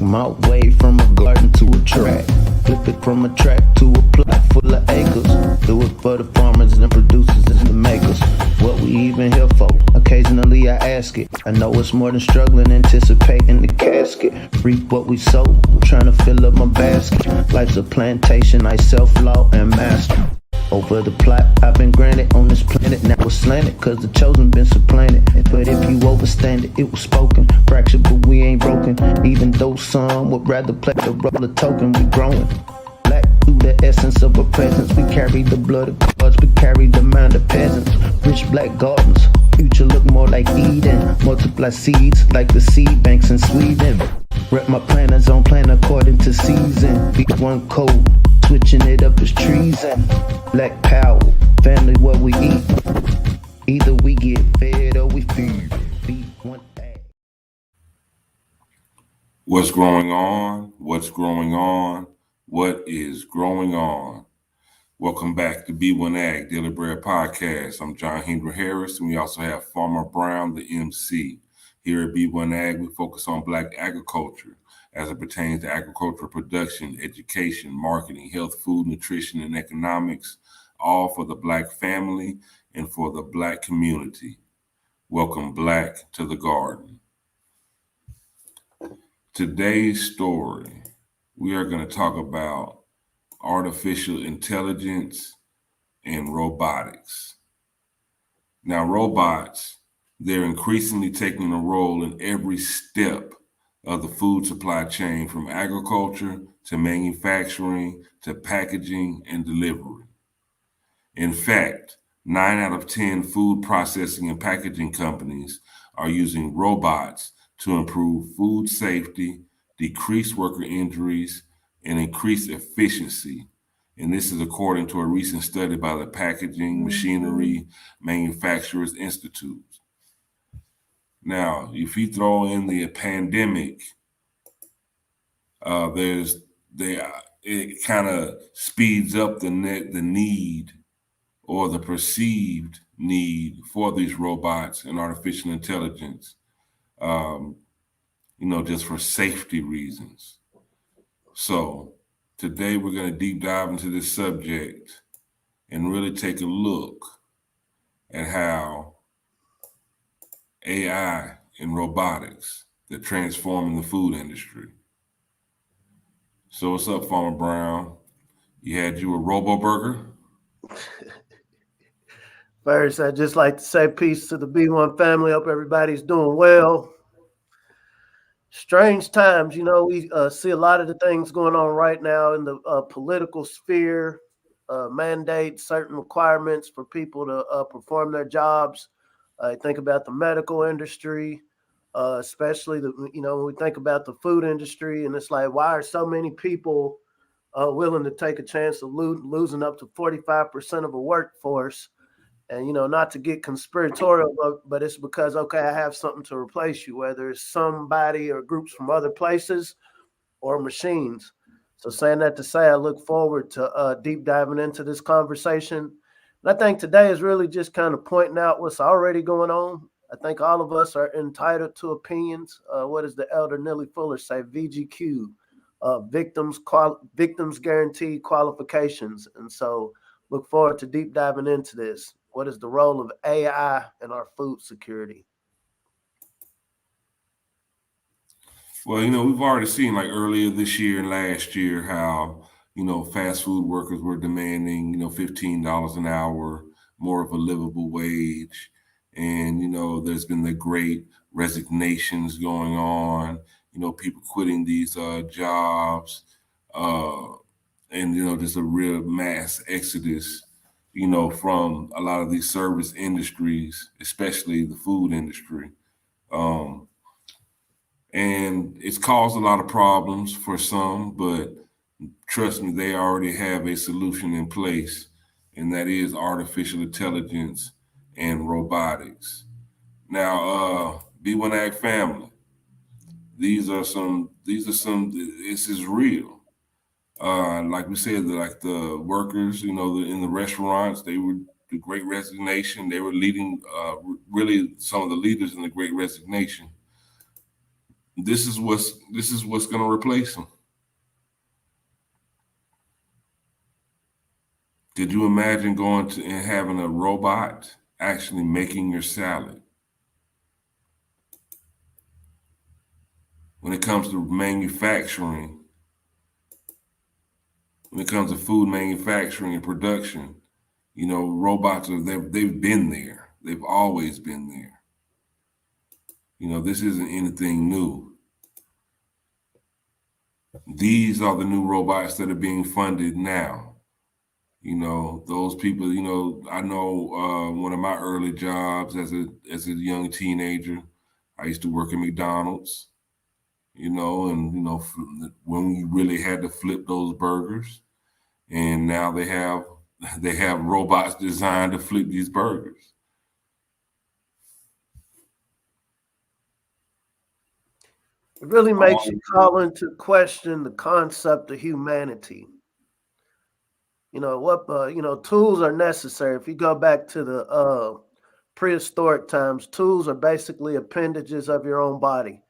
My way from a garden to a track. Flip it from a track to a plot full of acres. Do it for the farmers and the producers and the makers. What we even here for? Occasionally I ask it. I know it's more than struggling, anticipating the casket. Reap what we sow, I'm trying to fill up my basket. Life's a plantation, I self-law and master. Over the plot I've been granted on this planet. Now it's slanted, cause the chosen been supplanted. But if you overstand it, it was spoken. Fractured, but we ain't broken. Even though some would rather play the role of token, we growing. Black through the essence of our presence. We carry the blood of gods, we carry the mind of peasants. Rich black gardens, future look more like Eden. Multiply seeds like the seed banks in Sweden. Rep my planners on plan according to season. B1 code, switching it up is treason. Black power, family what we eat. Either we get fed or we feed. B1AG. What's growing on? What's growing on? What is growing on? Welcome back to B1AG Daily Bread Podcast. I'm John Henry Harris, and we also have Farmer Brown, the MC. Here at B1AG, we focus on Black agriculture as it pertains to agricultural production, education, marketing, health, food, nutrition, and economics, all for the Black family and for the Black community. Welcome, Black, to the garden. Today's story, we are going to talk about artificial intelligence and robotics. Now, robots, they're increasingly taking a role in every step of the food supply chain, from agriculture to manufacturing to packaging and delivery. In fact, 9 out of 10 food processing and packaging companies are using robots to improve food safety, decrease worker injuries, and increase efficiency. And this is according to a recent study by the Packaging Machinery Manufacturers Institute. Now, if you throw in the pandemic, it kind of speeds up the need or the perceived need for these robots and artificial intelligence, just for safety reasons. So today we're going to deep dive into this subject and really take a look at how AI and robotics that transforming the food industry. So what's up, Farmer Brown? You had a Robo Burger? First, I'd just like to say peace to the B1 family. Hope everybody's doing well. Strange times, we see a lot of the things going on right now in the political sphere, mandate certain requirements for people to perform their jobs. I think about the medical industry, especially when we think about the food industry, and it's like, why are so many people willing to take a chance of losing up to 45% of a workforce? And, not to get conspiratorial, but it's because, okay, I have something to replace you, whether it's somebody or groups from other places or machines. So saying that to say, I look forward to deep diving into this conversation. And I think today is really just kind of pointing out what's already going on. I think all of us are entitled to opinions. What does the elder Nellie Fuller say? VGQ, victims guaranteed qualifications. And so look forward to deep diving into this. What is the role of AI in our food security? Well, we've already seen, like, earlier this year and last year how, fast food workers were demanding, $15 an hour, more of a livable wage. And, there's been the great resignations going on, people quitting these jobs, and, just a real mass exodus, from a lot of these service industries, especially the food industry. And it's caused a lot of problems for some, but trust me, they already have a solution in place, and that is artificial intelligence and robotics. Now, B1AG family, this is real. Like we said, like the workers, in the restaurants, they were the Great Resignation. They were leading, really some of the leaders in the Great Resignation. this is what's going to replace them. Could you imagine going to and having a robot actually making your salad? When it comes to manufacturing, when it comes to food manufacturing and production, robots they've been there. They've always been there. This isn't anything new. These are the new robots that are being funded now. Those people. I know one of my early jobs as a young teenager, I used to work at McDonald's. And when we really had to flip those burgers, and now they have robots designed to flip these burgers. It really makes you call into question the concept of humanity. Tools are necessary. If you go back to the prehistoric times, tools are basically appendages of your own body.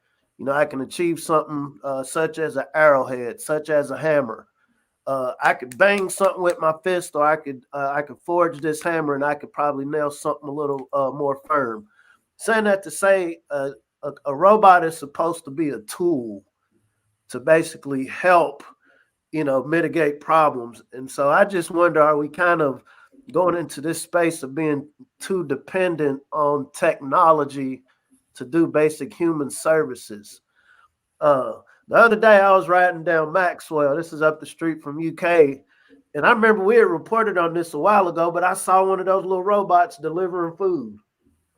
I can achieve something such as an arrowhead, such as a hammer. I could bang something with my fist, or I could forge this hammer, and I could probably nail something a little more firm. Saying that to say, a robot is supposed to be a tool to basically help, mitigate problems. And so I just wonder, are we kind of going into this space of being too dependent on technology to do basic human services? The other day I was riding down Maxwell. This is up the street from UK. And I remember we had reported on this a while ago, but I saw one of those little robots delivering food.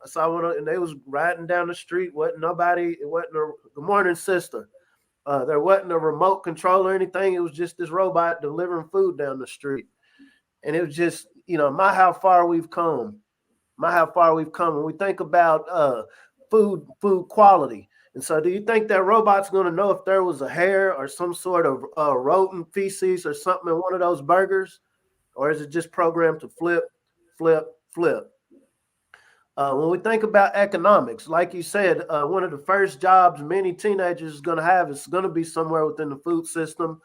I saw one, and they was riding down the street. Wasn't nobody. It wasn't a good morning, sister. There wasn't a remote control or anything. It was just this robot delivering food down the street. And it was just, my how far we've come. My how far we've come. When we think about food quality. And so, do you think that robot's going to know if there was a hair or some sort of rodent feces or something in one of those burgers? Or is it just programmed to flip, flip, flip? When we think about economics, like you said, one of the first jobs many teenagers is going to have is going to be somewhere within the food system,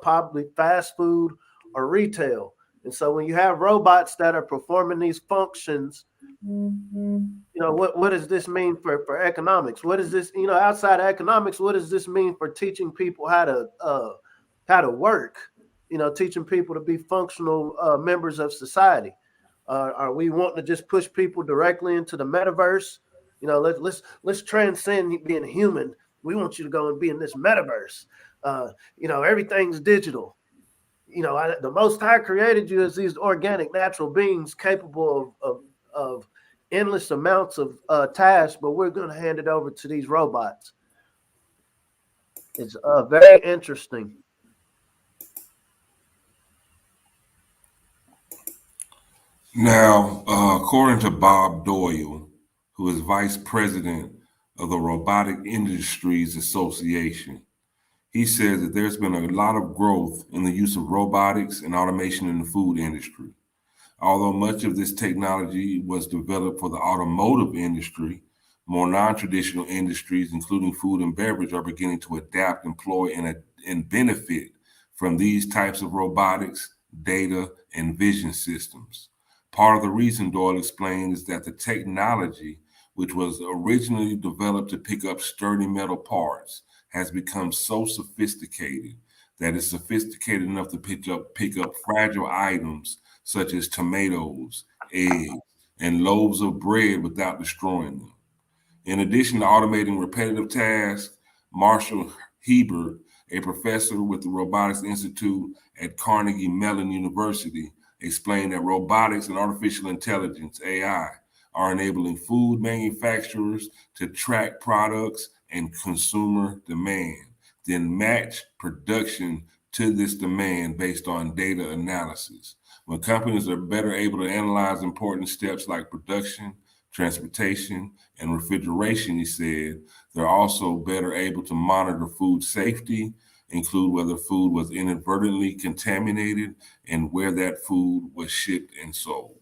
probably fast food or retail. And so when you have robots that are performing these functions, what does this mean for economics? What is this, outside of economics, what does this mean for teaching people how to work? Teaching people to be functional members of society. Are we wanting to just push people directly into the metaverse? Let's transcend being human. We want you to go and be in this metaverse. Everything's digital. The Most High created you as these organic, natural beings capable of endless amounts of tasks, but we're going to hand it over to these robots. It's very interesting. Now, according to Bob Doyle, who is vice president of the Robotic Industries Association, he says that there's been a lot of growth in the use of robotics and automation in the food industry. Although much of this technology was developed for the automotive industry, more non-traditional industries, including food and beverage, are beginning to adapt, employ, and benefit from these types of robotics, data, and vision systems. Part of the reason, Doyle explained, is that the technology, which was originally developed to pick up sturdy metal parts, has become so sophisticated that it's sophisticated enough to pick up fragile items such as tomatoes, eggs, and loaves of bread without destroying them. In addition to automating repetitive tasks, Marshall Hebert, a professor with the Robotics Institute at Carnegie Mellon University, explained that robotics and artificial intelligence, AI, are enabling food manufacturers to track products and consumer demand, then match production to this demand based on data analysis. When companies are better able to analyze important steps like production, transportation, and refrigeration, he said, they're also better able to monitor food safety, include whether food was inadvertently contaminated and where that food was shipped and sold.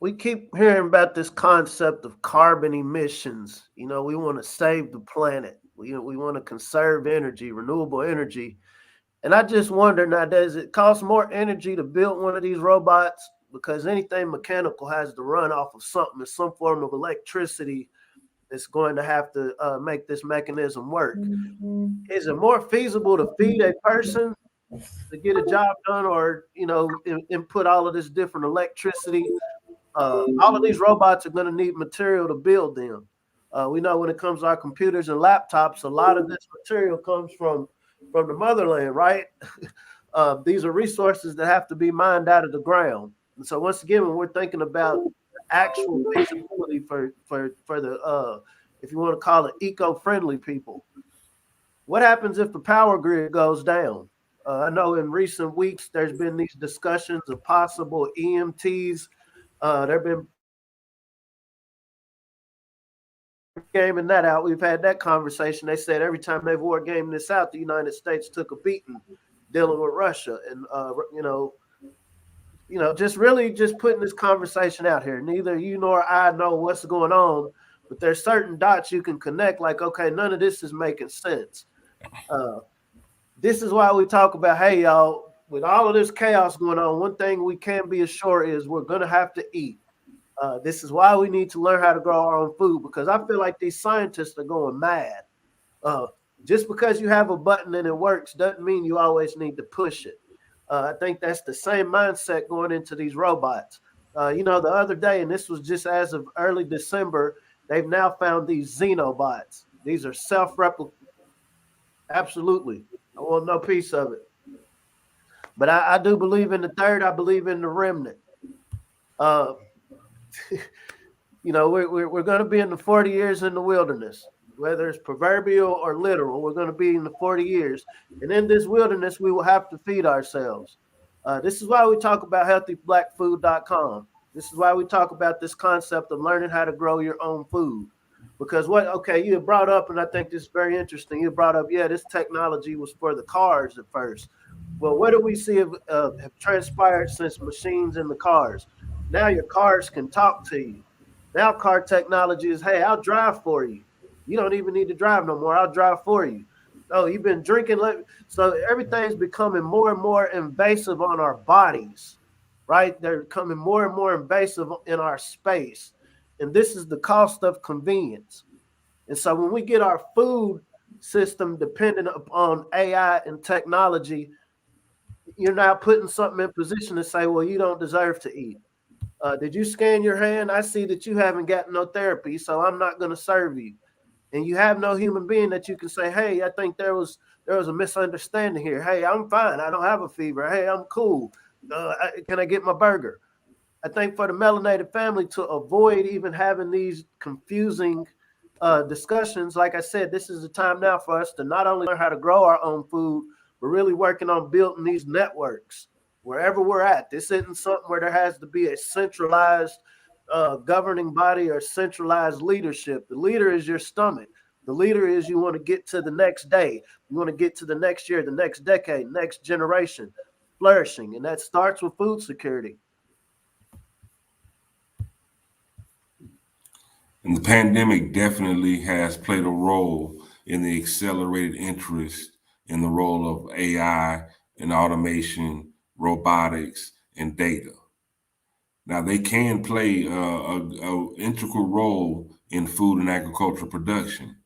we keep hearing about this concept of carbon emissions. We want to save the planet. We want to conserve energy, renewable energy. And I just wonder now, does it cost more energy to build one of these robots? Because anything mechanical has to run off of something, some form of electricity that's going to have to make this mechanism work. Is it more feasible to feed a person to get a job done, or input all of this different electricity? All of these robots are going to need material to build them. We know when it comes to our computers and laptops, a lot of this material comes from the motherland, right? These are resources that have to be mined out of the ground. And so once again, when we're thinking about actual feasibility for the if you want to call it eco-friendly people, what happens if the power grid goes down? I know in recent weeks there's been these discussions of possible EMTs. There have been gaming that out. We've had that conversation. They said every time they've war gamed this out, the United States took a beating dealing with Russia, and just really just putting this conversation out here. Neither you nor I know what's going on, but there's certain dots you can connect. Like, okay, none of this is making sense. Uh, this is why we talk about, hey, y'all, with all of this chaos going on, one thing we can be assured is we're gonna have to eat. This is why we need to learn how to grow our own food, because I feel like these scientists are going mad. Uh, just because you have a button and it works doesn't mean you always need to push it. I think that's the same mindset going into these robots. The other day, and this was just as of early December, they've now found these xenobots. These are self-replicating. Absolutely. I want no piece of it. But I do believe in the third. I believe in the remnant. Uh, we're going to be in the 40 years in the wilderness, whether it's proverbial or literal. We're going to be in the 40 years. And in this wilderness, we will have to feed ourselves. This is why we talk about healthyblackfood.com. This is why we talk about this concept of learning how to grow your own food. Because you had brought up, and I think this is very interesting. You brought up, this technology was for the cars at first. Well, what do we see have transpired since machines in the cars? Now your cars can talk to you. Now car technology is, hey, I'll drive for you. You don't even need to drive no more. I'll drive for you. Oh, you've been drinking. So everything's becoming more and more invasive on our bodies, right? They're becoming more and more invasive in our space. And this is the cost of convenience. And so when we get our food system dependent upon AI and technology, you're now putting something in position to say, well, you don't deserve to eat. Did you scan your hand? I see that you haven't gotten no therapy, so I'm not going to serve you. And you have no human being that you can say, hey, I think there was a misunderstanding here. Hey, I'm fine. I don't have a fever. Hey, I'm cool. Can I get my burger? I think for the melanated family to avoid even having these confusing discussions, like I said, this is the time now for us to not only learn how to grow our own food, but really working on building these networks wherever we're at. This isn't something where there has to be a centralized governing body or centralized leadership. The leader is your stomach. The leader is you want to get to the next day. You want to get to the next year, the next decade, next generation, flourishing. And that starts with food security. And the pandemic definitely has played a role in the accelerated interest in the role of AI and automation, robotics, and data. Now, they can play a integral role in food and agricultural production,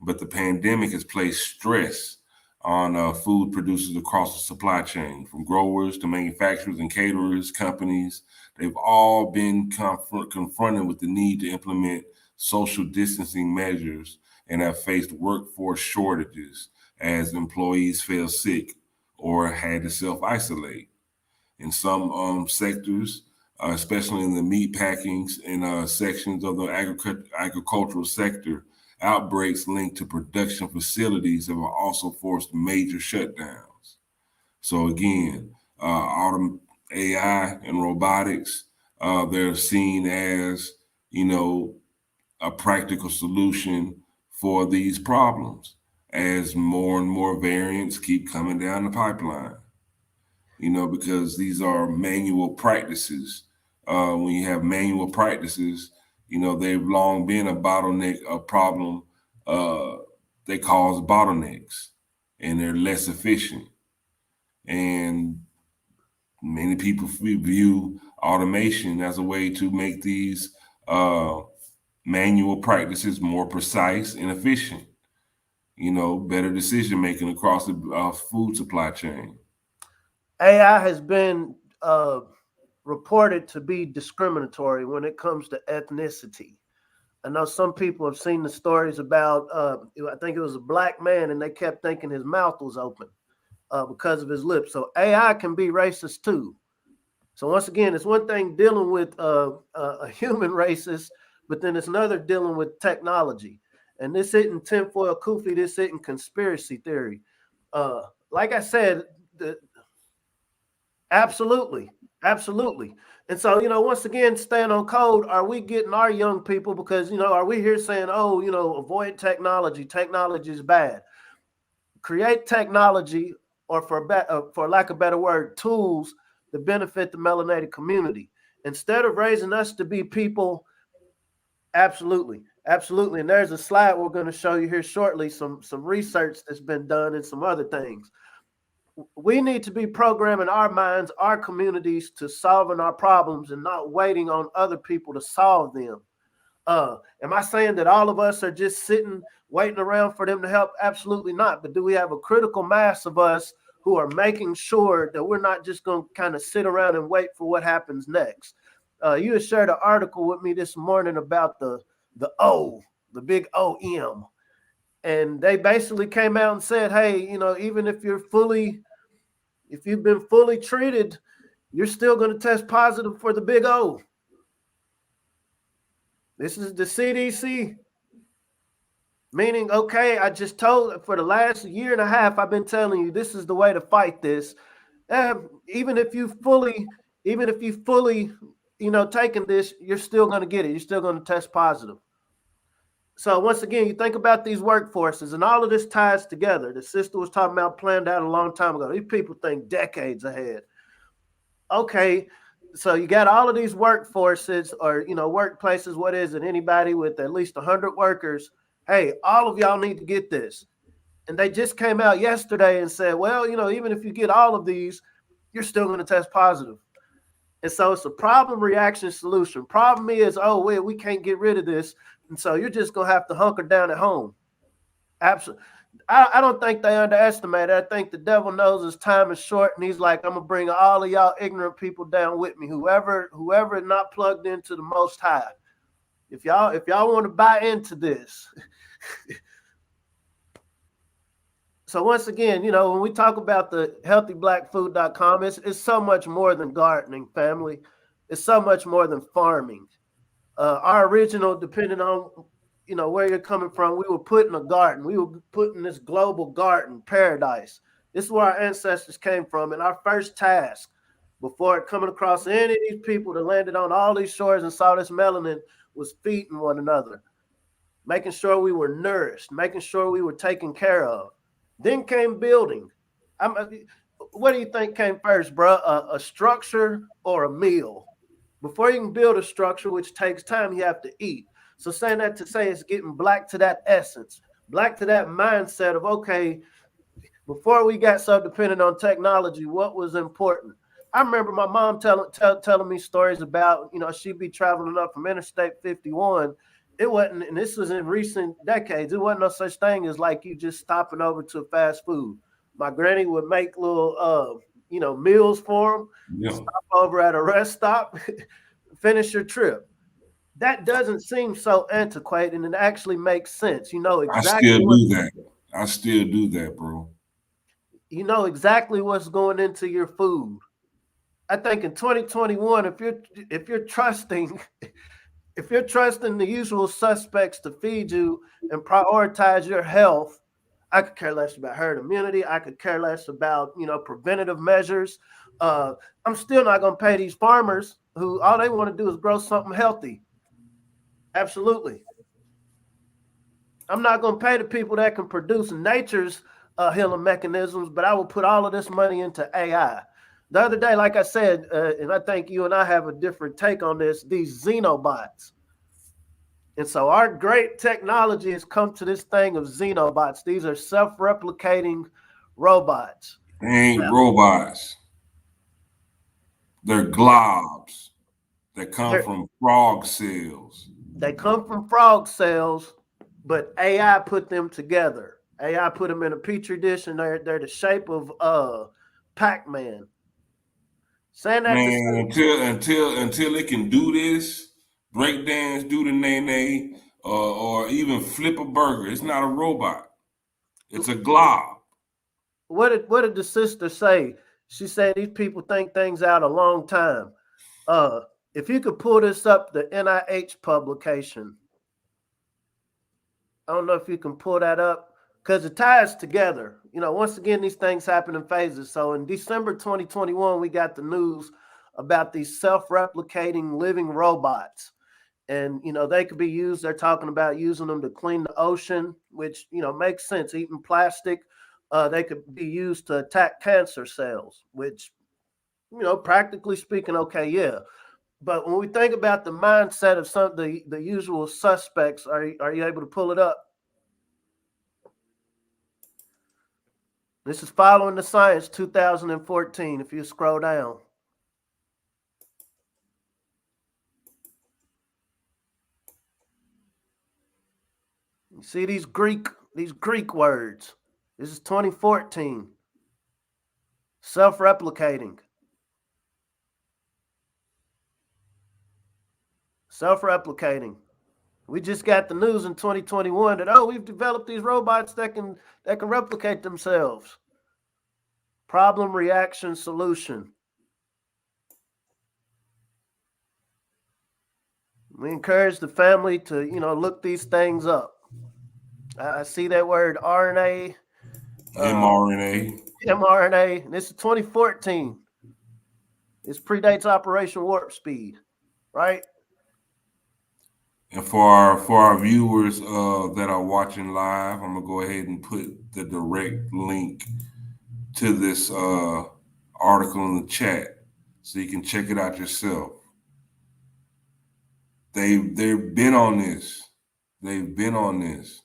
but the pandemic has placed stress on food producers across the supply chain, from growers to manufacturers and caterers, companies. They've all been confronted with the need to implement social distancing measures and have faced workforce shortages as employees fell sick or had to self isolate. In some sectors, especially in the meat packings and sections of the agricultural sector, outbreaks linked to production facilities have also forced major shutdowns. So again, AI and robotics, they're seen as, you know, a practical solution for these problems as more and more variants keep coming down the pipeline, because these are manual practices When you have manual practices, they've long been a bottleneck, a problem. Uh, they cause bottlenecks, and they're less efficient. And many people view automation as a way to make these uh, manual practices more precise and efficient. Better decision making across the food supply chain. AI has been reported to be discriminatory when it comes to ethnicity. I know some people have seen the stories about, I think it was a black man, and they kept thinking his mouth was open because of his lips. So AI can be racist too. So once again, it's one thing dealing with a human racist, but then it's another dealing with technology. And this isn't tinfoil kufi. This isn't conspiracy theory. Uh, like I said, the, absolutely, absolutely. And so, once again, staying on code, are we getting our young people? Because are we here saying, oh, avoid technology? Technology is bad. Create technology, or for lack of a better word, tools that benefit the melanated community. Instead of raising us to be people, absolutely, absolutely. And there's a slide we're going to show you here shortly. Some research that's been done and some other things. We need to be programming our minds, our communities to solving our problems and not waiting on other people to solve them. Am I saying that all of us are just sitting, waiting around for them to help? Absolutely not. But do we have a critical mass of us who are making sure that we're not just going to kind of sit around and wait for what happens next? You had shared an article with me this morning about the O, the big OM. And they basically came out and said, hey, even if you've been fully treated, you're still going to test positive for the big O. This is the CDC. Meaning, okay, I just told for the last year and a half, I've been telling you this is the way to fight this. Even if you fully, taken this, you're still going to get it. You're still going to test positive. So once again, you think about these workforces, and all of this ties together. The sister was talking about planned out a long time ago. These people think decades ahead. Okay, so you got all of these workforces, or workplaces. What is it? Anybody with at least 100 workers? Hey, all of y'all need to get this. And they just came out yesterday and said, well, even if you get all of these, you're still going to test positive. And so it's a problem, reaction, solution. Problem is, oh, well, we can't get rid of this. And so you're just going to have to hunker down at home. Absolutely. I don't think they underestimate it. I think the devil knows his time is short, and he's like, I'm going to bring all of y'all ignorant people down with me. Whoever is not plugged into the Most High. If y'all want to buy into this. So once again, when we talk about the healthyblackfood.com, it's so much more than gardening, family. It's so much more than farming. Our original, depending on, where you're coming from, we were put in a garden. We were put in this global garden paradise. This is where our ancestors came from. And our first task, before coming across any of these people that landed on all these shores and saw this melanin, was feeding one another, making sure we were nourished, making sure we were taken care of. Then came building. What do you think came first, bro? A structure or a meal? Before you can build a structure, which takes time, you have to eat. So saying that to say it's getting black to that essence, black to that mindset of, okay, before we got so dependent on technology, what was important? I remember my mom telling me stories about, she'd be traveling up from Interstate 51. It wasn't, and this was in recent decades, it wasn't no such thing as like you just stopping over to fast food. My granny would make little, meals for them, Yeah, stop over at a rest stop, finish your trip. That doesn't seem so antiquated, and it actually makes sense. You know I exactly still what do that. I still do that, bro. what's going into your food. I think in 2021, if you're trusting if you're trusting the usual suspects to feed you and prioritize your health, I could care less about herd immunity. I could care less about preventative measures. Uh, I'm still not going to pay these farmers who all they want to do is grow something healthy. Absolutely, I'm not going to pay the people that can produce nature's healing mechanisms, but I will put all of this money into AI. The other day, like I said, and I think you and I have a different take on this, these xenobots. And so our great technology has come to this thing of xenobots. These are self-replicating robots. They ain't Now, robots. They're globs that come they're- from frog cells. they come from frog cells, but AI put them together. AI put them in a petri dish, and they're the shape of Pac-Man. Saying that to Man, say, until it can do this, break dance, do the nay, or even flip a burger, it's not a robot. It's a glob. what did the sister say? She said these people think things out a long time. Uh, if you could pull this up, the NIH publication. I don't know if you can pull that up because it ties together. Once again, these things happen in phases. So in December 2021, we got the news about these self-replicating living robots. And they could be used. They're talking about using them to clean the ocean, which makes sense. Eating plastic, they could be used to attack cancer cells, which practically speaking, okay, yeah. But when we think about the mindset of some the usual suspects, are you able to pull it up? This is Following the Science 2014. If you scroll down, you see these Greek words. This is 2014. Self-replicating. Self-replicating. We just got the news in 2021 that we've developed these robots that can replicate themselves. Problem, reaction, solution. We encourage the family to look these things up. I see that word RNA, mRNA. mRNA. And this is 2014. This predates Operation Warp Speed, right? And for our viewers that are watching live, I'm gonna go ahead and put the direct link to this article in the chat so you can check it out yourself. They've been on this. They've been on this.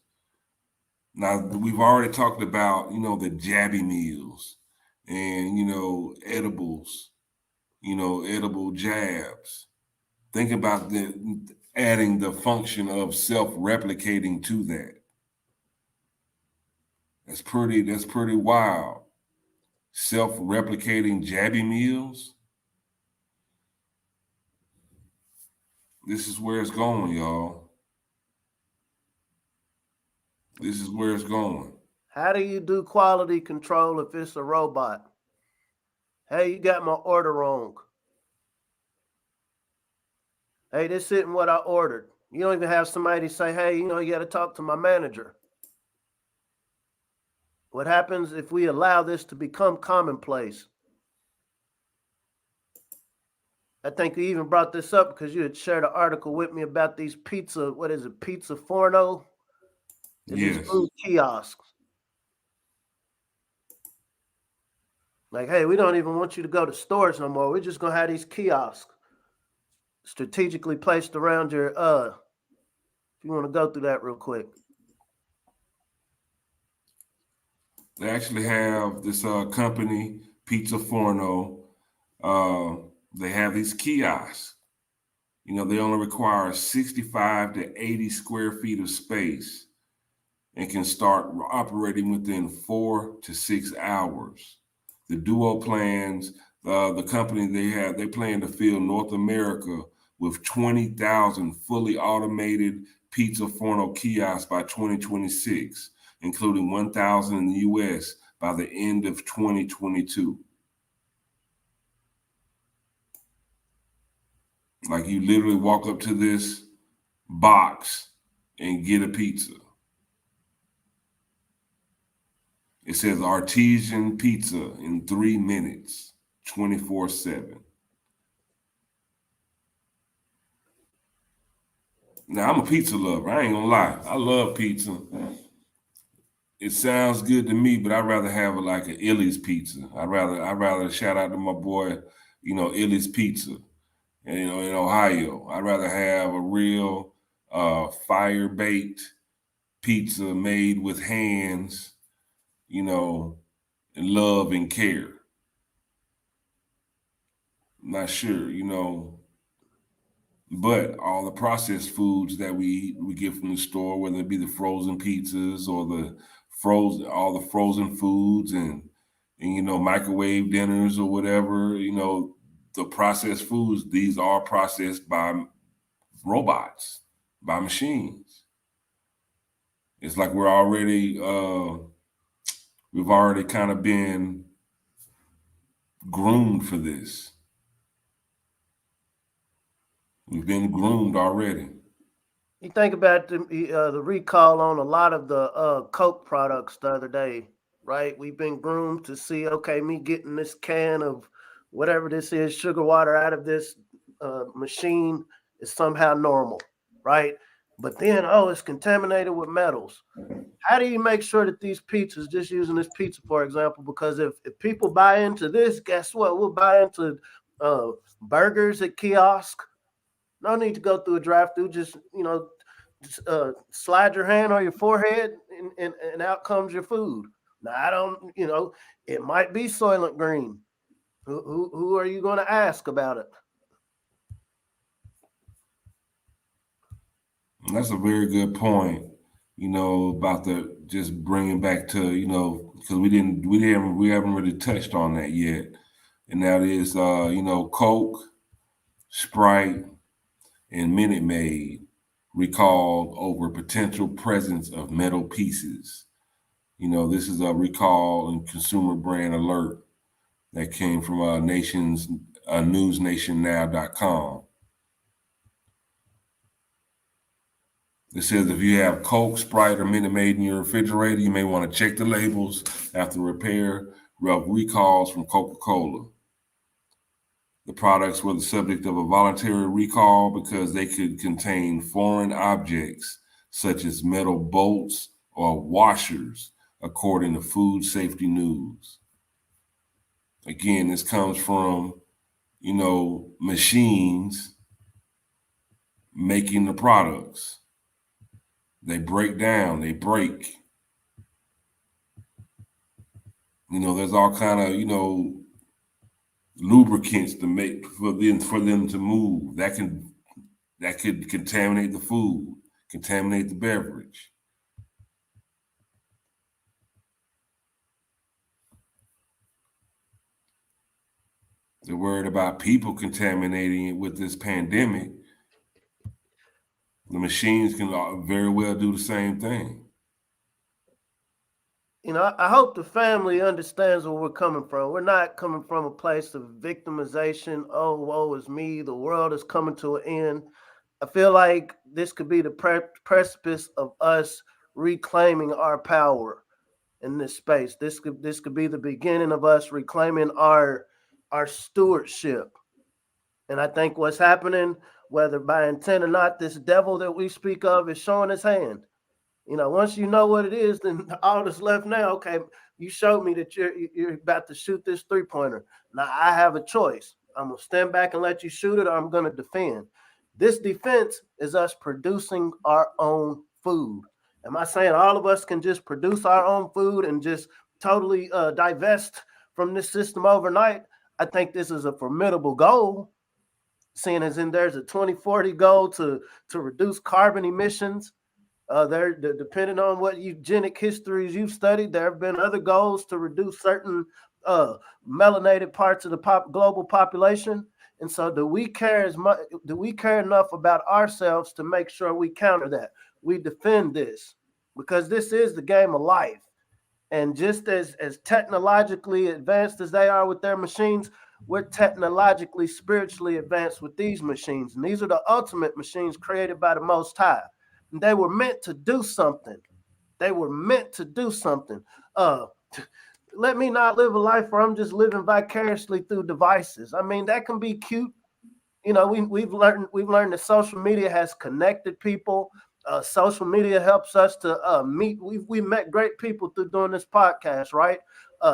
Now we've already talked about the jabby meals and edibles, edible jabs. Think about adding the function of self-replicating to that. That's pretty wild. Self-replicating jabby meals. This is where it's going, y'all. This is where it's going. How do you do quality control if it's a robot? Hey, you got my order wrong. Hey, this isn't what I ordered. You don't even have somebody say, hey, you got to talk to my manager. What happens if we allow this to become commonplace? I think you even brought this up because you had shared an article with me about these pizza forno? These Yes. food kiosks. Like, hey, we don't even want you to go to stores no more. We're just going to have these kiosks strategically placed around your, if you want to go through that real quick. They actually have this company, Pizza Forno. They have these kiosks. They only require 65 to 80 square feet of space and can start operating within 4 to 6 hours. The Duo plans, the company they plan to fill North America with 20,000 fully automated Pizza Forno kiosks by 2026, including 1,000 in the US by the end of 2022. Like you literally walk up to this box and get a pizza. It says artisan pizza in 3 minutes, 24/7. Now I'm a pizza lover. I ain't gonna lie. I love pizza. it sounds good to me, but I'd rather have like an Illy's pizza. I'd rather shout out to my boy, Illy's Pizza, in Ohio. I'd rather have a real fire baked pizza made with hands, and love and care. I'm not sure. But all the processed foods that we eat, we get from the store, whether it be the frozen pizzas or all the frozen foods and microwave dinners or whatever, the processed foods, these are processed by robots, by machines. It's like we've already kind of been groomed for this. We've been groomed already. You think about the recall on a lot of the Coke products the other day, right? We've been groomed to see, okay, me getting this can of whatever this is, sugar water out of this machine is somehow normal, right? But then, oh, it's contaminated with metals. How do you make sure that these pizzas, just using this pizza for example, because if people buy into this, guess what? We'll buy into uh, burgers at kiosk. No need to go through a drive-through. Just slide your hand on your forehead, and out comes your food. Now I don't, it might be Soylent Green. Who are you going to ask about it? And that's a very good point. About the just bringing back to because we haven't really touched on that yet, and that is Coke, Sprite, and Minute Maid recalled over potential presence of metal pieces. This is a recall and consumer brand alert that came from newsnationnow.com. It says if you have Coke, Sprite, or Minute Maid in your refrigerator, you may want to check the labels after repair of recalls from Coca-Cola. The products were the subject of a voluntary recall because they could contain foreign objects such as metal bolts or washers, according to Food Safety News. Again, this comes from, machines making the products. They break down, they break. There's all kind of, lubricants to make for them to move. That could contaminate the food, contaminate the beverage. They're worried about people contaminating it with this pandemic. The machines can very well do the same thing. I hope the family understands where we're coming from. We're not coming from a place of victimization. Oh, woe is me. The world is coming to an end. I feel like this could be the precipice of us reclaiming our power in this space. This could be the beginning of us reclaiming our stewardship. And I think what's happening, whether by intent or not, this devil that we speak of is showing his hand. Once you know what it is, then all that's left now. Okay, you showed me that you're about to shoot this 3-pointer. Now I have a choice. I'm gonna stand back and let you shoot it, or I'm gonna defend. This defense is us producing our own food. Am I saying all of us can just produce our own food and just totally divest from this system overnight? I think this is a formidable goal. Seeing as in there's a 2040 goal to reduce carbon emissions. There, depending on what eugenic histories you've studied, there have been other goals to reduce certain melanated parts of the global population. And so, do we care as much? Do we care enough about ourselves to make sure we counter that? We defend this because this is the game of life. And just as technologically advanced as they are with their machines, we're technologically, spiritually advanced with these machines. And these are the ultimate machines created by the Most High. And they were meant to do something. They were meant to do something. Let me not live a life where I'm just living vicariously through devices. I mean, that can be cute. We've learned that social media has connected people. Social media helps us to meet. We met great people through doing this podcast, right?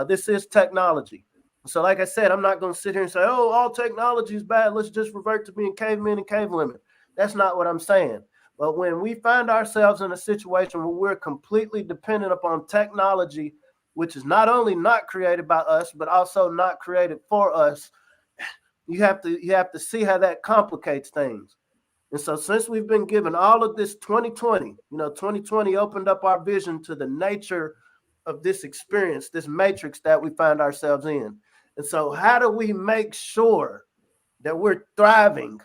This is technology. So, like I said, I'm not going to sit here and say, "Oh, all technology is bad. Let's just revert to being cavemen and cave women." That's not what I'm saying. But when we find ourselves in a situation where we're completely dependent upon technology, which is not only not created by us, but also not created for us, you have to see how that complicates things. And so, since we've been given all of this 2020, 2020 opened up our vision to the nature of this experience, this matrix that we find ourselves in. And so, how do we make sure that we're thriving?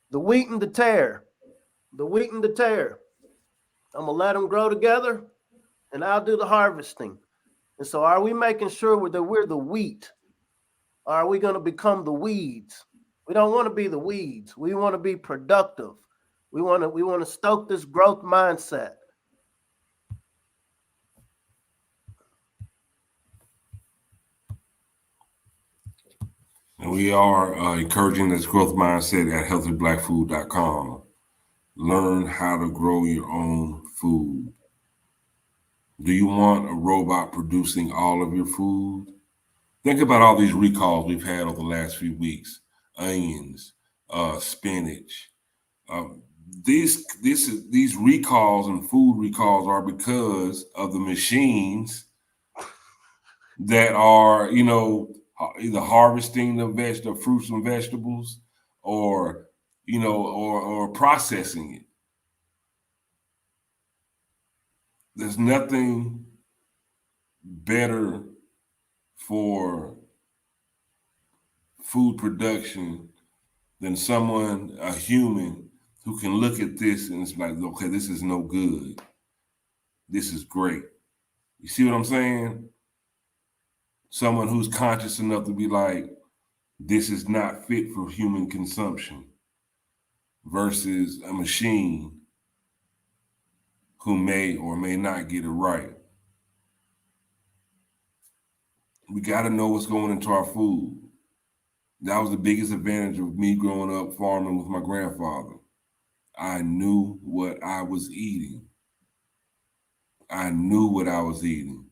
The wheat and the tear, the wheat and the tear. I'm going to let them grow together and I'll do the harvesting. And so, are we making sure that we're the wheat? Or are we going to become the weeds? We don't want to be the weeds. We want to be productive. We want to stoke this growth mindset. And we are encouraging this growth mindset at healthyblackfood.com. Learn how to grow your own food. Do you want a robot producing all of your food? Think about all these recalls we've had over the last few weeks. Onions, spinach. Um, these recalls and food recalls are because of the machines that are, either harvesting the fruits and vegetables, or or processing it. There's nothing better for food production than someone, a human, who can look at this and it's like, okay, this is no good. This is great. You see what I'm saying? Someone who's conscious enough to be like, this is not fit for human consumption, versus a machine who may or may not get it right. We got to know what's going into our food. That was the biggest advantage of me growing up farming with my grandfather. I knew what I was eating. I knew what I was eating.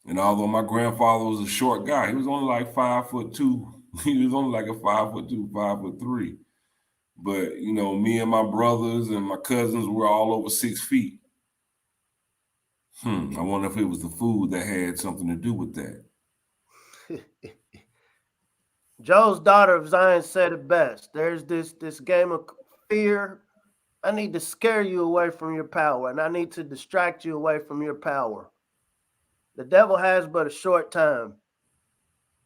And although my grandfather was a short guy, he was only like 5'2". He was only like a 5'2", 5'3". But me and my brothers and my cousins were all over 6 feet. I wonder if it was the food that had something to do with that. Joe's daughter of Zion said it best. There's this game of fear. I need to scare you away from your power, and I need to distract you away from your power. The devil has but a short time.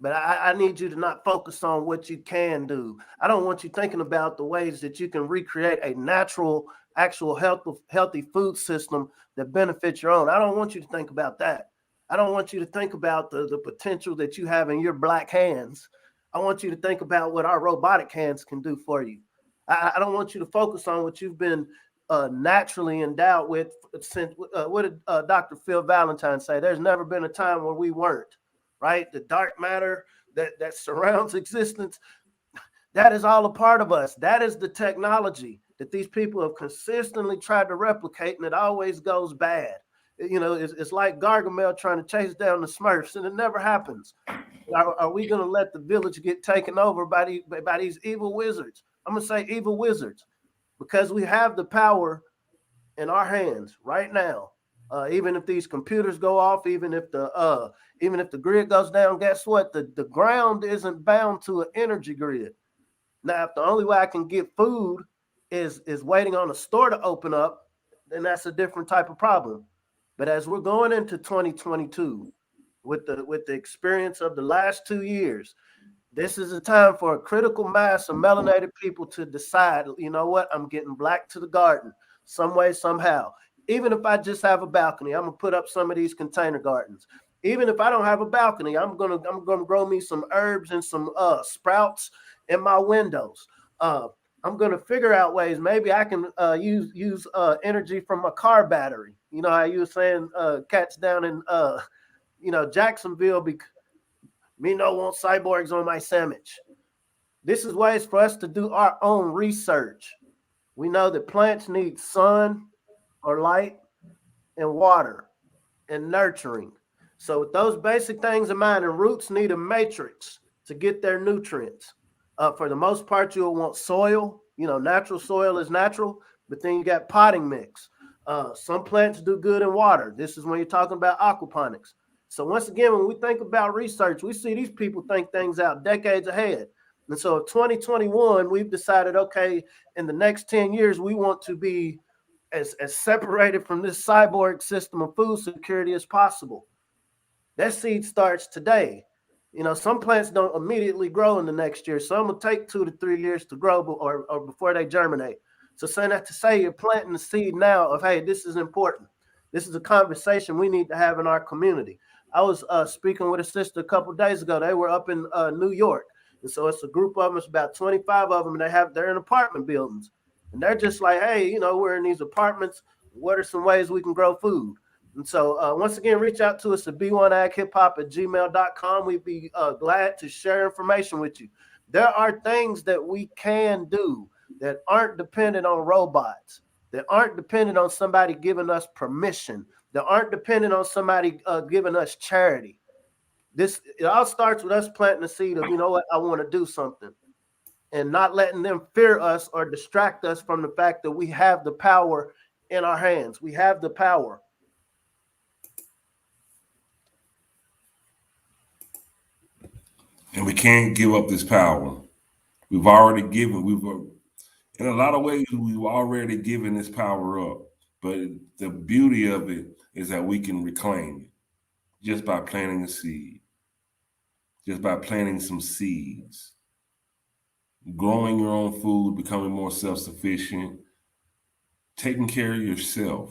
But I need you to not focus on what you can do. I don't want you thinking about the ways that you can recreate a natural, actual healthy food system that benefits your own. I don't want you to think about that. I don't want you to think about the potential that you have in your black hands. I want you to think about what our robotic hands can do for you. I don't want you to focus on what you've been naturally endowed with. Since what did Dr. Phil Valentine say? There's never been a time where we weren't, right? The dark matter that surrounds existence, that is all a part of us. That is the technology that these people have consistently tried to replicate, and it always goes bad. It's like Gargamel trying to chase down the Smurfs, and it never happens. Are we going to let the village get taken over by these evil wizards? I'm going to say evil wizards, because we have the power in our hands right now. Even if these computers go off, even if the grid goes down, guess what? The ground isn't bound to an energy grid. Now, if the only way I can get food is waiting on a store to open up, then that's a different type of problem. But as we're going into 2022, with the experience of the last 2 years, this is a time for a critical mass of melanated people to decide, you know what, I'm getting black to the garden some way, somehow. Even if I just have a balcony, I'm gonna put up some of these container gardens. Even if I don't have a balcony, I'm gonna grow me some herbs and some sprouts in my windows. I'm gonna figure out ways. Maybe I can use energy from my car battery. You know how you were saying cats down in Jacksonville Me no want cyborgs on my sandwich. This is ways for us to do our own research. We know that plants need sun or light and water and nurturing. So with those basic things in mind, and roots need a matrix to get their nutrients. For the most part, you'll want soil. You know, natural soil is natural, but then you got potting mix. Some plants do good in water. This is when you're talking about aquaponics. So once again, when we think about research, we see these people think things out decades ahead. And so in 2021, we've decided, okay, in the next 10 years, we want to be as separated from this cyborg system of food security as possible. That seed starts today. You know, some plants don't immediately grow in the next year. Some will take 2 to 3 years to grow or before they germinate. So saying that to say you're planting the seed now of, hey, this is important. This is a conversation we need to have in our community. I was speaking with a sister a couple of days ago. They were up in New York. And so it's a group of them. It's about 25 of them. And they're in apartment buildings. And they're just like, hey, you know, we're in these apartments. What are some ways we can grow food? And so once again, reach out to us at b1aghiphop@gmail.com. We'd be glad to share information with you. There are things that we can do that aren't dependent on robots, that aren't dependent on somebody giving us permission, that aren't dependent on somebody giving us charity. It all starts with us planting the seed of, you know what, I want to do something, and not letting them fear us or distract us from the fact that we have the power in our hands. We have the power. And we can't give up this power. We've already given, in a lot of ways, we've already given this power up. But the beauty of it is that we can reclaim it just by planting a seed, just by planting some seeds, growing your own food, becoming more self-sufficient, taking care of yourself.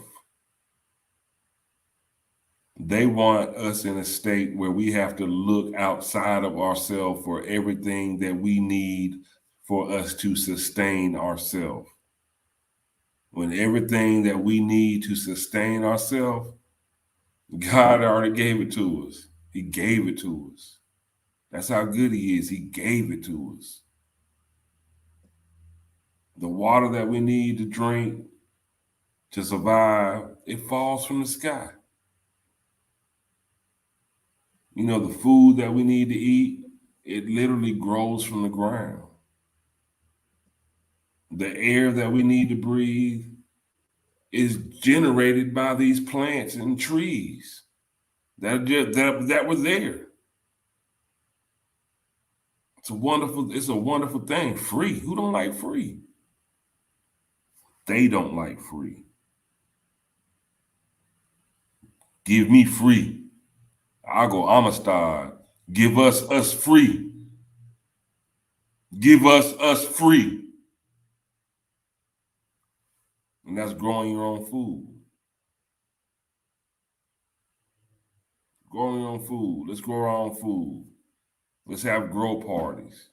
They want us in a state where we have to look outside of ourselves for everything that we need for us to sustain ourselves. When everything that we need to sustain ourselves, God already gave it to us. He gave it to us. That's how good he is. He gave it to us. The water that we need to drink to survive, it falls from the sky. You know, the food that we need to eat, it literally grows from the ground. The air that we need to breathe is generated by these plants and trees that were there. It's a wonderful thing. Free. Who don't like free? They don't like free. Give me free. I'll go Amistad. Give us free. Give us free. And that's growing your own food. Growing your own food. Let's grow our own food. Let's have grow parties.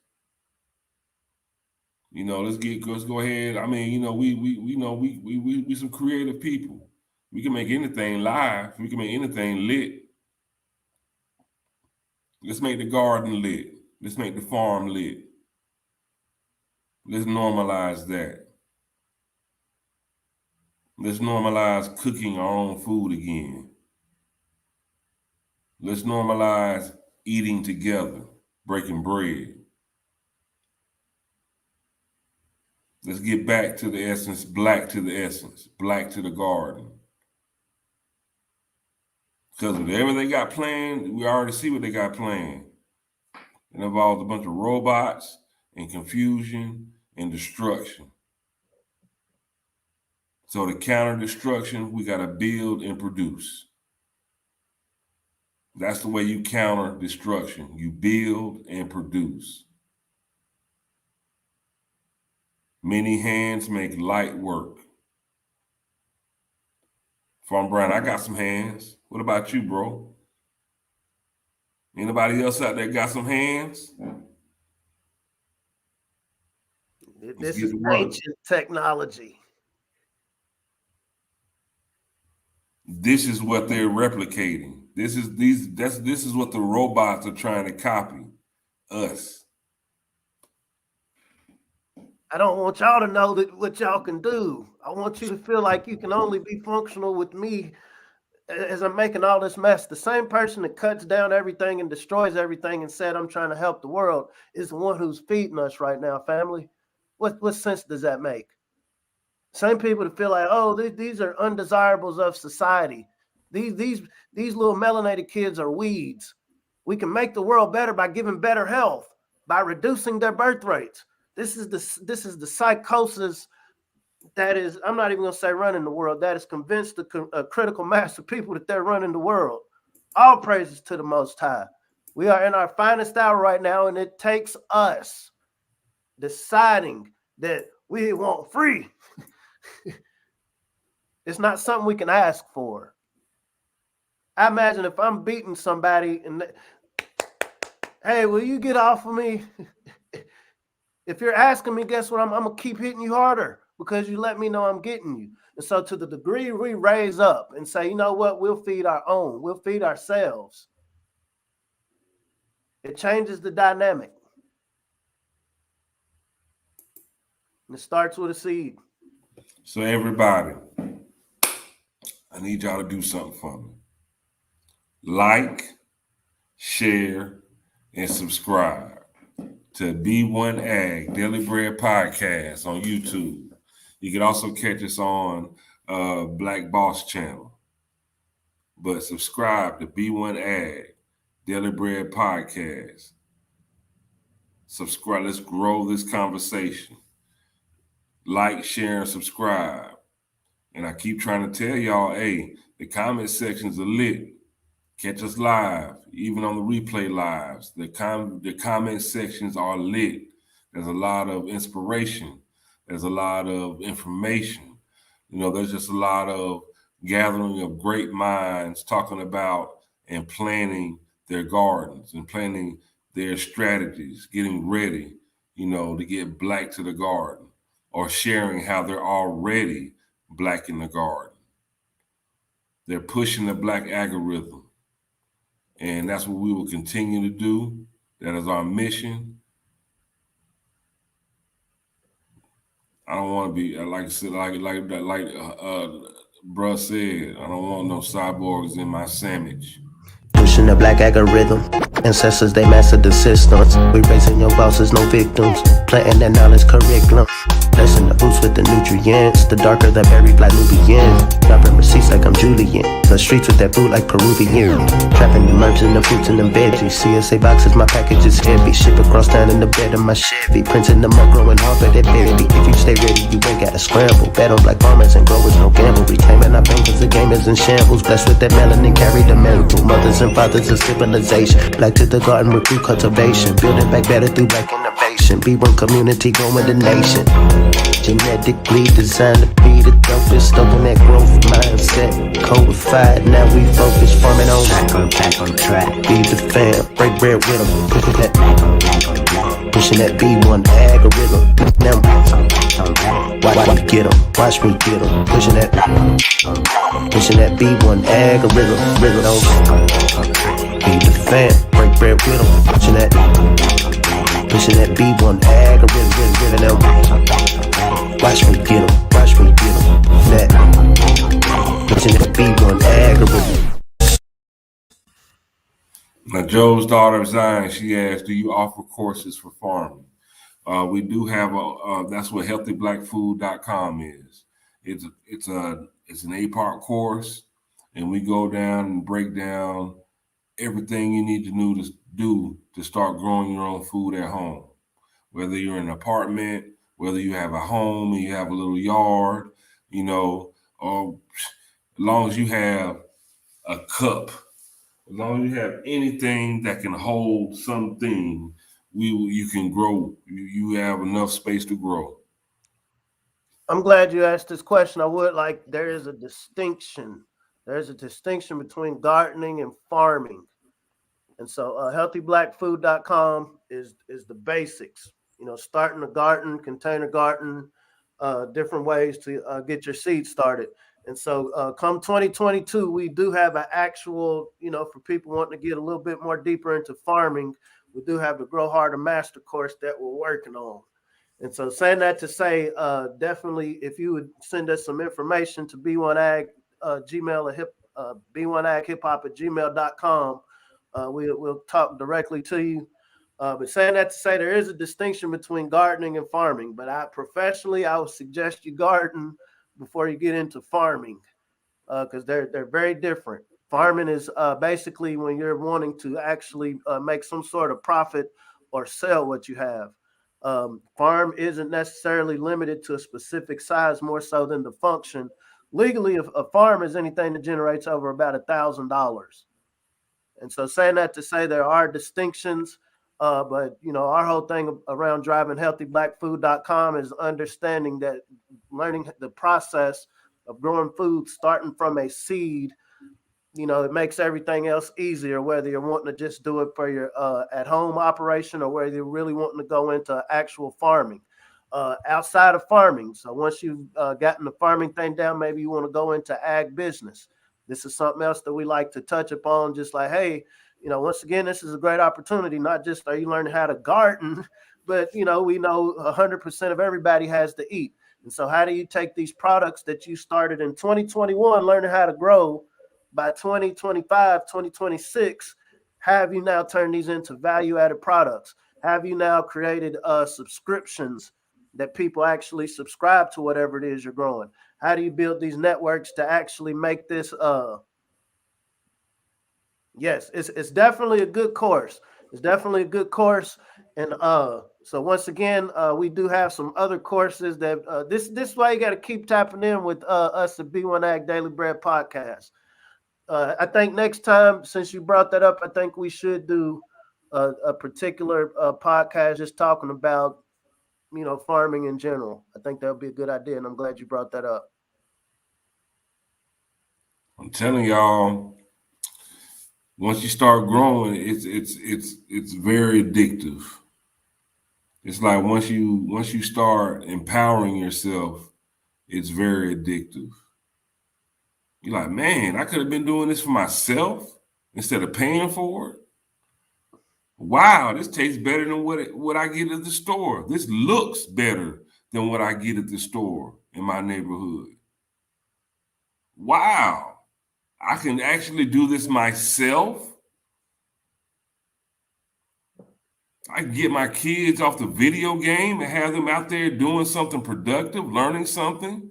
You know, let's go ahead. I mean, you know, we some creative people. We can make anything live. We can make anything lit. Let's make the garden lit. Let's make the farm lit. Let's normalize that. Let's normalize cooking our own food again. Let's normalize eating together, breaking bread. Let's get back to the essence, black to the essence, black to the garden. Because whatever they got planned, we already see what they got planned. It involves a bunch of robots and confusion and destruction. So to counter destruction, we got to build and produce. That's the way you counter destruction. You build and produce. Many hands make light work. Farm Brown, I got some hands. What about you, bro? Anybody else out there got some hands? This is ancient technology. This is what they're replicating. This is what the robots are trying to copy us. I don't want y'all to know that what y'all can do. I want you to feel like you can only be functional with me as I'm making all this mess. The same person that cuts down everything and destroys everything and said I'm trying to help the world is the one who's feeding us right now, family. What sense does that make? Same people that feel like, oh, these are undesirables of society. These these these little melanated kids are weeds. We can make the world better by giving better health, by reducing their birth rates. This is the psychosis that is, I'm not even going to say running the world, that is convinced the critical mass of people that they're running the world. All praises to the Most High. We are in our finest hour right now, and it takes us deciding that we want free. It's not something we can ask for. I imagine if I'm beating somebody and hey, will you get off of me? If you're asking me, guess what? I'm gonna keep hitting you harder because you let me know I'm getting you. And so, to the degree we raise up and say, you know what, we'll feed our own, we'll feed ourselves, it changes the dynamic. And it starts with a seed. So everybody, I need y'all to do something for me. Like, share, and subscribe to B1AG Daily Bread Podcast on YouTube. You can also catch us on Black Boss Channel. But subscribe to B1AG Daily Bread Podcast. Subscribe. Let's grow this conversation. Like, share, and subscribe. And I keep trying to tell y'all, hey, the comment sections are lit. Catch us live, even on the replay lives. The comment sections are lit. There's a lot of inspiration. There's a lot of information. You know, there's just a lot of gathering of great minds talking about and planning their gardens and planning their strategies, getting ready, you know, to get black to the garden or sharing how they're already black in the garden. They're pushing the black algorithm. And that's what we will continue to do. That is our mission. I don't want to be like I said, bruh said. I don't want no cyborgs in my sandwich. Pushing the black algorithm. Ancestors, they mastered the systems. We raising young bosses, no victims. Planting that knowledge curriculum. Blessing the boots with the nutrients. The darker the berry, black Nubian. Dropping receipts like I'm Julian. The streets with that boot like Peruvian. Trapping the herbs and the fruits and the veggies. CSA boxes, my package is heavy. Ship across town in the bed of my Chevy. Printing them up, growing hard for that baby. If you stay ready, you ain't gotta scramble. Bet on black farmers and growers, no gamble. Reclaiming our pain cause the game is in shambles. Blessed with that melanin, carry the mantle. Mothers and fathers of civilization. Black to the garden with through cultivation. Building back better through black innovation. B1 community growing the nation. Genetically designed to be the dopest. Open that growth mindset. Codified, now we focus farming on track on track. Feed the fam, break bread with them. Pushing that B1 algorithm. Now watch me get them, watch me get them. Pushing that B1 algorithm. Feed the fam, break bread with them. Pushing that B1 algorithm. Watch me get them, watch me get them. Pushing that B1 algorithm. Now, Joe's daughter Zion, she asked, "Do you offer courses for farming?" We do have that's what healthyblackfood.com is. It's an 8-part course, and we go down and break down everything you need to do to start growing your own food at home. Whether you're in an apartment, whether you have a home and you have a little yard, you know, or as long as you have a cup, as long as you have anything that can hold something, you can grow. You have enough space to grow. I'm glad you asked this question. I would like, there is a distinction. There's a distinction between gardening and farming. And so healthyblackfood.com is the basics. You know, starting a garden, container garden, different ways to get your seed started. And so come 2022, we do have an actual, for people wanting to get a little bit more deeper into farming, we do have the Grow Harder Master course that we're working on. And so saying that to say, definitely if you would send us some information to B1AG, Gmail, B1AG hip hop at gmail.com, we'll talk directly to you. But saying that to say there is a distinction between gardening and farming, but I would suggest you garden before you get into farming, because they're very different. Farming is basically when you're wanting to actually make some sort of profit or sell what you have. Farm isn't necessarily limited to a specific size, more so than the function. Legally, a farm is anything that generates over about $1,000. And so saying that to say there are distinctions, but our whole thing around drivinghealthyblackfood.com is understanding that learning the process of growing food starting from a seed, it makes everything else easier, whether you're wanting to just do it for your at home operation or whether you're really wanting to go into actual farming. Outside of farming. So once you've gotten the farming thing down, maybe you want to go into ag business. This is something else that we like to touch upon. Just like, hey, once again, this is a great opportunity. Not just are you learning how to garden, but we know 100% of everybody has to eat. And so how do you take these products that you started in 2021, learning how to grow, by 2025, 2026, have you now turned these into value-added products? Have you now created subscriptions that people actually subscribe to whatever it is you're growing? How do you build these networks to actually make this? Yes, it's definitely a good course. It's definitely a good course, and so once again, we do have some other courses that this why you got to keep tapping in with us at B1AG Daily Bread Podcast. I think next time, since you brought that up, I think we should do a particular podcast just talking about farming in general. I think that would be a good idea, and I'm glad you brought that up. I'm telling y'all, once you start growing, it's very addictive. It's like once you start empowering yourself, it's very addictive. You're like, man, I could have been doing this for myself instead of paying for it. Wow, this tastes better than what I get at the store. This looks better than what I get at the store in my neighborhood. Wow, I can actually do this myself. I can get my kids off the video game and have them out there doing something productive, learning something,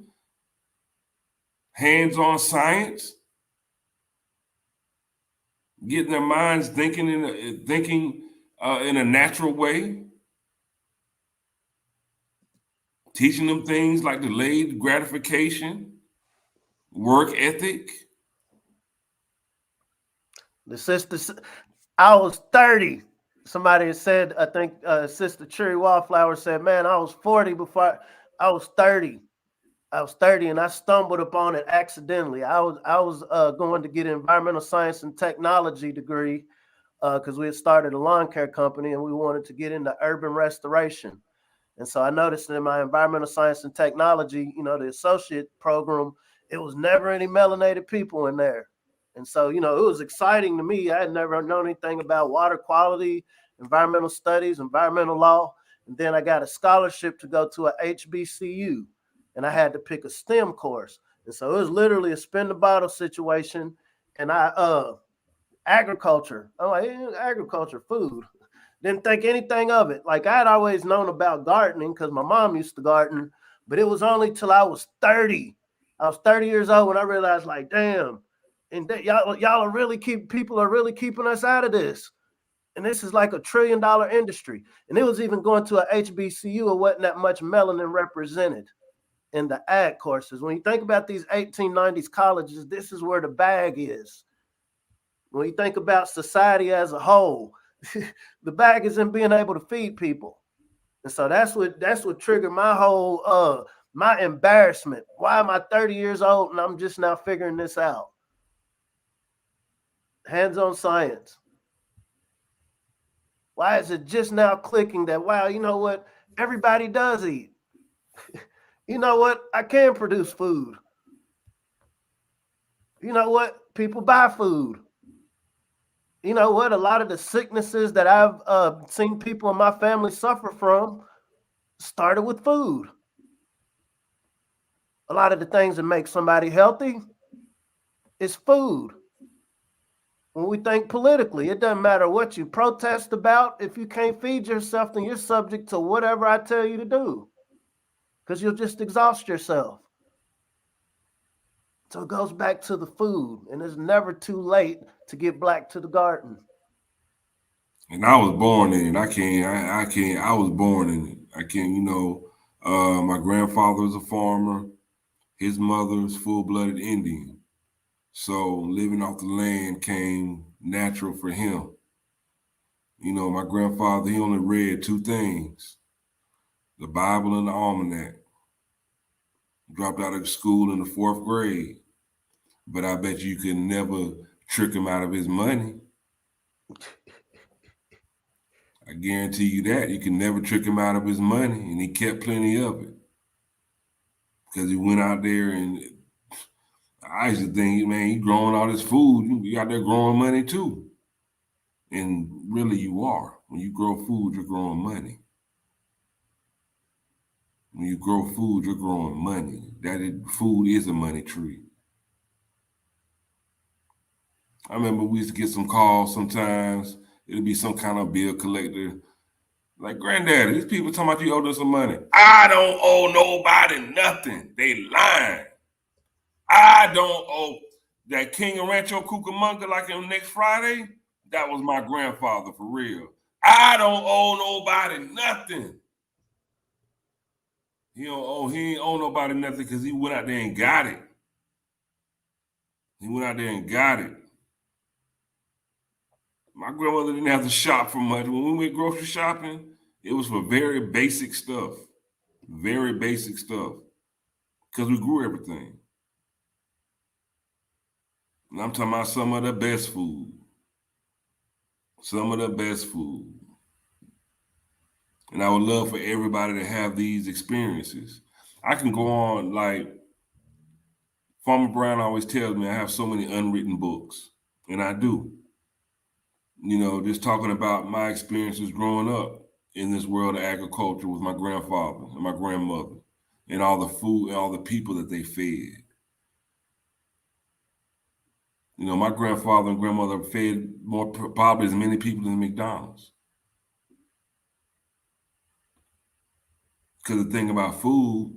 hands-on science, getting their minds thinking in a natural way, teaching them things like delayed gratification, work ethic. The sister, I was 30. Somebody said, I think Sister Cherry Wallflower said, man, I was 40 before I was 30. I was 30 and I stumbled upon it accidentally. I was going to get an environmental science and technology degree because we had started a lawn care company and we wanted to get into urban restoration. And so I noticed in my environmental science and technology, the associate program, it was never any melanated people in there. And so, it was exciting to me. I had never known anything about water quality, environmental studies, environmental law. And then I got a scholarship to go to a HBCU and I had to pick a STEM course. And so it was literally a spin the bottle situation. And agriculture. I'm like, agriculture, food. Didn't think anything of it. Like I had always known about gardening because my mom used to garden, but it was only till I was 30. I was 30 years old when I realized, like, damn, and y'all are really people are really keeping us out of this. And this is like $1 trillion industry. And it was even going to a HBCU, it wasn't that much melanin represented in the ag courses. When you think about these 1890s colleges, this is where the bag is. When you think about society as a whole, the bag is in being able to feed people. And so that's what triggered my whole my embarrassment. Why am I 30 years old and I'm just now figuring this out? Hands-on science. Why is it just now clicking that, wow, you know what? Everybody does eat. You know what? I can produce food. You know what? People buy food. You know what? A lot of the sicknesses that I've seen people in my family suffer from started with food. A lot of the things that make somebody healthy is food. When we think politically, it doesn't matter what you protest about. If you can't feed yourself, then you're subject to whatever I tell you to do because you'll just exhaust yourself. So it goes back to the food, and it's never too late to get back to the garden. And I was born in it. I can't. I was born in it. I can't. My grandfather was a farmer. His mother was full-blooded Indian. So living off the land came natural for him. My grandfather, he only read two things: the Bible and the almanac. Dropped out of school in the fourth grade. But I bet you could never trick him out of his money. I guarantee you that. You can never trick him out of his money, and he kept plenty of it. Because he went out there and I used to think, man, you growing all this food, you out there growing money too. And really you are. When you grow food, you're growing money. When you grow food, you're growing money. Food is a money tree. I remember we used to get some calls sometimes. It'd be some kind of bill collector. Like, granddaddy, these people talking about you owe them some money. I don't owe nobody nothing. They lying. I don't owe that King of Rancho Cucamonga like on next Friday. That was my grandfather for real. I don't owe nobody nothing. He ain't owe nobody nothing because he went out there and got it. He went out there and got it. My grandmother didn't have to shop for much. When we went grocery shopping, it was for very basic stuff. Very basic stuff. Because we grew everything. And I'm talking about some of the best food. Some of the best food. And I would love for everybody to have these experiences. I can go on, like Farmer Brown always tells me I have so many unwritten books. And I do. Just talking about my experiences growing up in this world of agriculture with my grandfather and my grandmother and all the food and all the people that they fed. My grandfather and grandmother fed more probably as many people than McDonald's. Because the thing about food,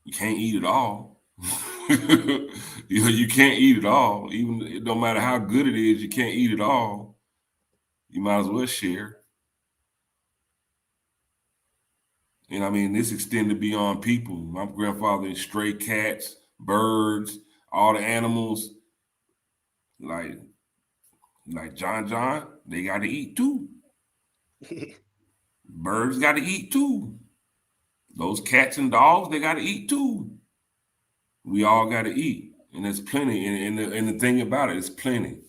you can't eat it all. You can't eat it all. Even no matter how good it is, you can't eat it all. You might as well share. And I mean, this extended beyond people. My grandfather stray cats, birds, all the animals, like John, they got to eat too. Birds got to eat too. Those cats and dogs, they got to eat too. We all got to eat, and there's plenty. And the thing about it, it's plenty.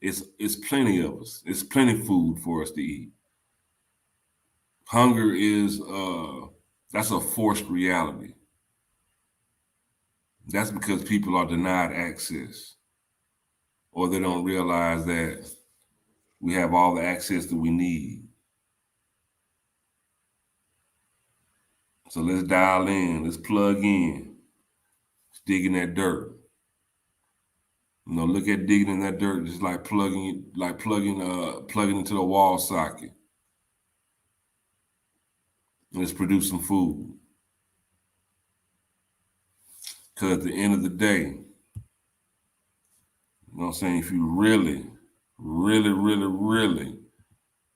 It's plenty of us. It's plenty of food for us to eat. Hunger is that's a forced reality. That's because people are denied access, or they don't realize that we have all the access that we need. So let's dial in. Let's plug in. Let's dig in that dirt. Look at digging in that dirt just like plugging into the wall socket. Let's produce some food. Because at the end of the day, I'm saying, if you really, really, really, really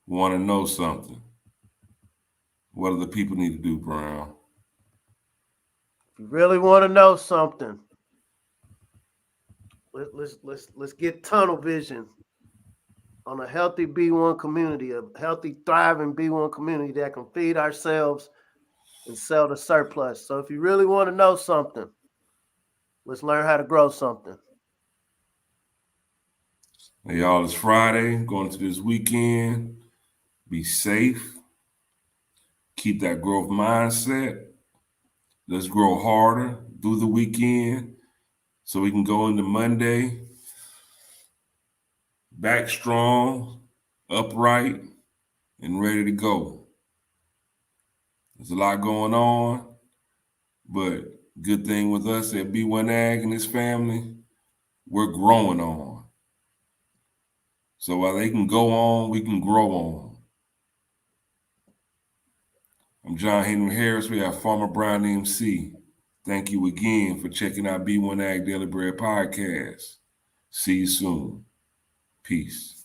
want to know something, what do the people need to do, Brown? If you really want to know something, let's get tunnel vision on a healthy B1 community, a healthy, thriving B1 community that can feed ourselves and sell the surplus. So if you really want to know something, let's learn how to grow something. Hey, y'all, it's Friday, going to this weekend. Be safe. Keep that growth mindset. Let's grow harder through the weekend. so we can go into Monday back strong, upright, and ready to go. There's a lot going on, but good thing with us at B1AG and this family, we're growing on. So while they can go on, we can grow on. I'm John Henry Harris. We have Farmer Brown MC. Thank you again for checking out B1AG Daily Bread Podcast. See you soon. Peace.